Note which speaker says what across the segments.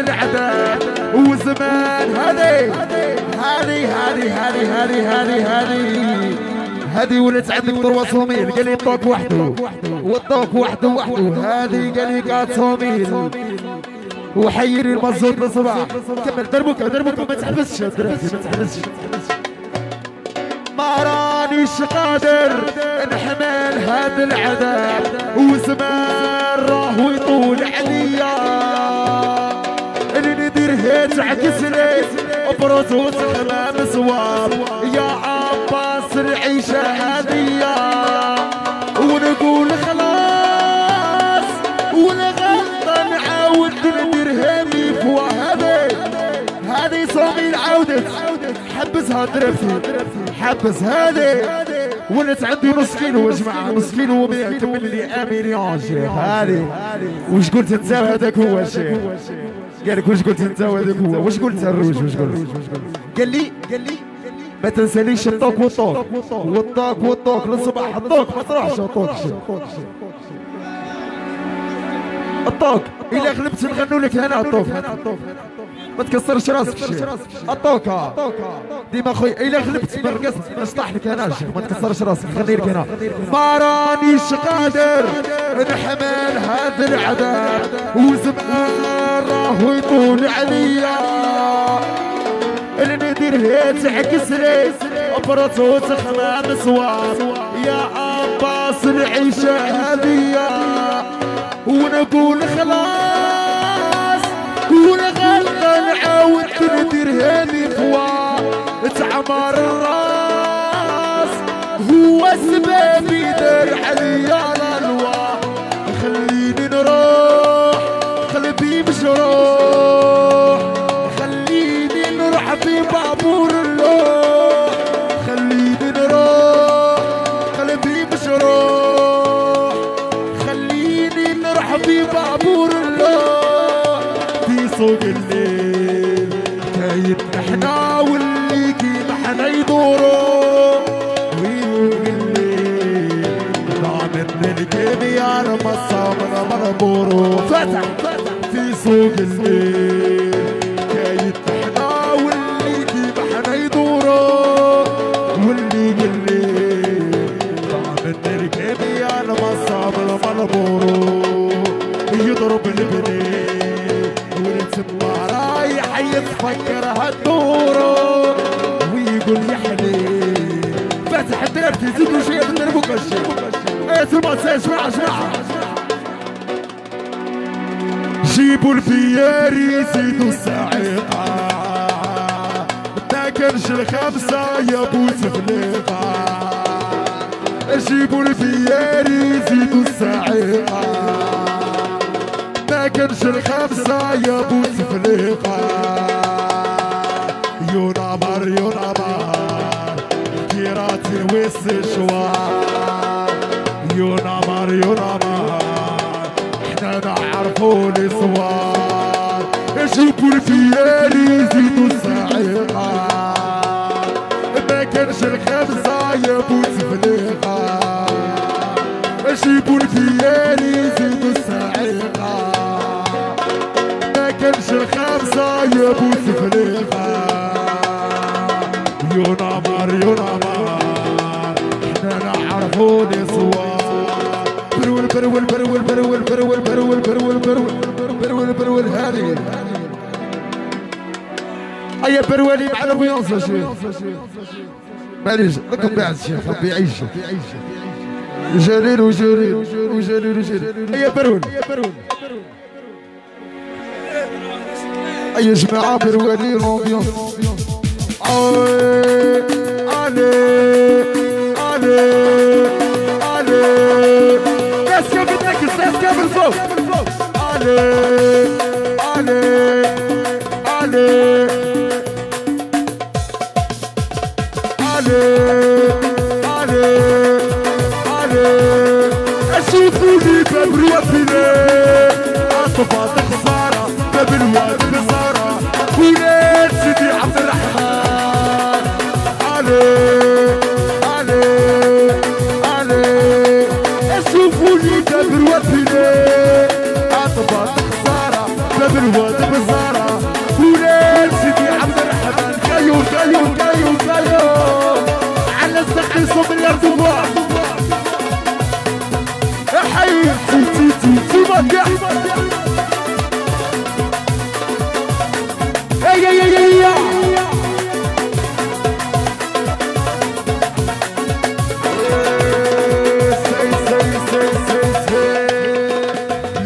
Speaker 1: العذاب وزمان هذه ولات عندك ثروة صوميل قال لي الطوك وحده والطوك وحده هذه قال لي قات صوميل وحيري المزود للصباح كمل دربك ما تحبسش ما تحبسش ما رانيش قادر نحمل هذا العذاب وزمان راهو يطول عليا اللي ندير هيك عكس لي بروتوس خمام صواب يا عباس العيشة هذية ونقول خلاص والغلطة نعاود نديرها لي فوا هذه صوميل عودت حبسها دربتي حبس هذه ولات عندي نص كيلو يا جماعه نص كيلو و100 كمل لي 1 مليون شيخ هذه واش قلت انت هذاك هو الشيخ قال لك واش قلت انت هذاك هو واش قلت الروج واش قلت قال لي ما تنساليش الطوك والطوك للصباح الطوك ما تروحش الطوك الا غلبت نغنوا لك هنا الطوك ما تكسرش راسك الشيخ الطوكه ديما خويا الا غلبت ما رقصت نصلح لك انا الشيخ ما تكسرش راسك نغني لك هنا ما رانيش قادر نحمل هذا العذاب وزمان راهو يطول عليا اللي ندير هيك عكس لي بروتوس خمام صواب يا عباس العيشه هذية ونقول خلاص والغلطة نعاود نديرها لي فوا تعمر الراس هو السبب يدار عليا الالواح خليني نروح قلبي مجروح خليني نروح في بابور اللوح خليني نروح قلبي مجروح خليني نروح في بابور اللوح في سوق الليل كاين احنا واللي كيما حنا يدوروا ويوق الليل ضامن الكيمياء مصابنا مربورو فتح في سوق الليل كاين احنا واللي كيما حنا يدوروا واللي الليل ضامن الكيمياء مصابنا مربورو يضرب البنين ونتسمى رايح يتفكر هالدورو ويقول يا حليل فاتح دربتي زيدوا شويه تدربوا كلشي ايه ثم اسمع جيبوا الفياري زيدوا الساعقه ما كانش الخمسه يا بو سفليقه جيبوا الفياري زيدوا الساعقه ما كانش الخمسة يا بو سفليقة يونامر كيراتي ويس شوار يونامر احنا نعرفوا الاسوار جيبوا الفياري زيدوا الساعقة ما كانش الخمسة يا بو سفليقة جيبوا الفياري زيدوا الساعقة ما كانش الخمسة يا بو سفليقة يونامر احنا نعرفوا الاسوار برول هذه ايا برولي مع الامبيونس يا شيخ معليش راكم بعد الشيخ ربي يعيشك جليل ايا برول ايا جماعة برولي الامبيونس علي ناس كامل نكس ناس كامل فوق اشوفوني باب روافيني اطفال خسارة باب الواد خسارة ولاد سيدي عبد الرحمن علي اشوفوني باب روافيني اطفال خسارة باب الواد بزارة ولاد سيدي عبد الرحمن كايو كايو كايو كايو على السقي صوب الأردوان حي تي مكة يا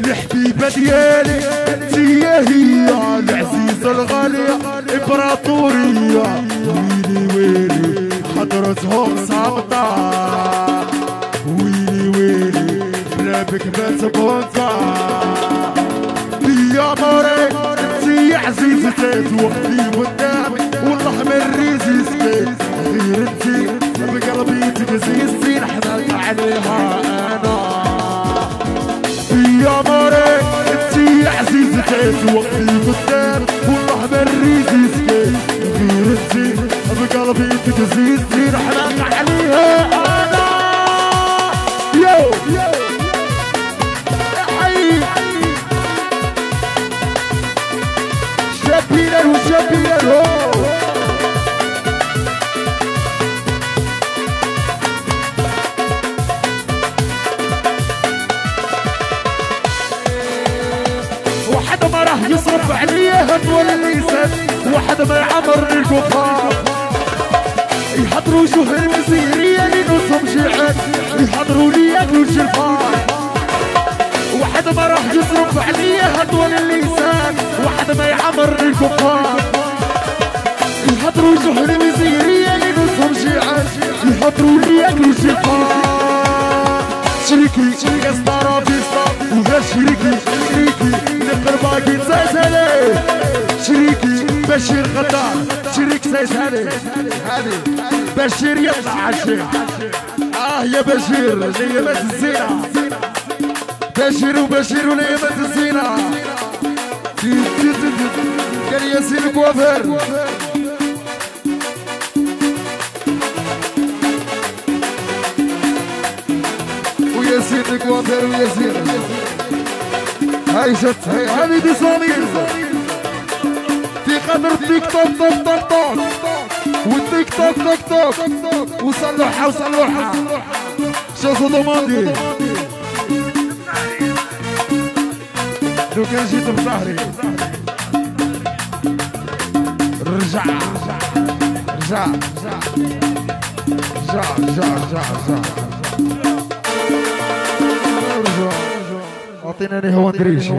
Speaker 1: الحبيبة ديالي انتي هي العزيزة الغالية امبراطورية ويلي ويلي حضرتهم صامتة ويلي ويلي بلا بك ما تبغى يا موري انتي عزيزتي وقتي قدامي والله من ريزيستي غير انتي بقلبي تكزيستي نحنلت عليها انا يا موري انتي عزيزتي وقتي قدام والله من ريزيستي غير انتي بقلبي تكزيستي نحنلت عليها انا يو شبينا وشبينا واحد ما راح يصرف عليا هدول الليسان واحد ما يعمر الكفار يحضروا شهر المسيرية لنصهم شيعان يحضروا لي ياكلوا الشرفان واحد ما راح يصرف عليا هدول اللسان واحد ما يعمر الكفار يحضروا شهر المسيرية لنصهم شيعان يحضروا لي ياكلوا الشرفان شريكي قسطرة بيسطا وغير شريكي نقدر باقي تسالي شريكي بشير غدار شريك سيسالي بشير يطلع عالشيخ يا بشير نيمة الزينة بشير وبشير ونيمة الزينة كان ياسين كوافير وياسين كوافير وياسين هاي جت هذه دي صامير في قدر التيك توك توك توك توك والتيك توك توك توك وصلحها وصلحها شوفوا ضماندي لو كان جيت بظهري رجع رجع رجع رجع رجع اعطيناني هو ندريش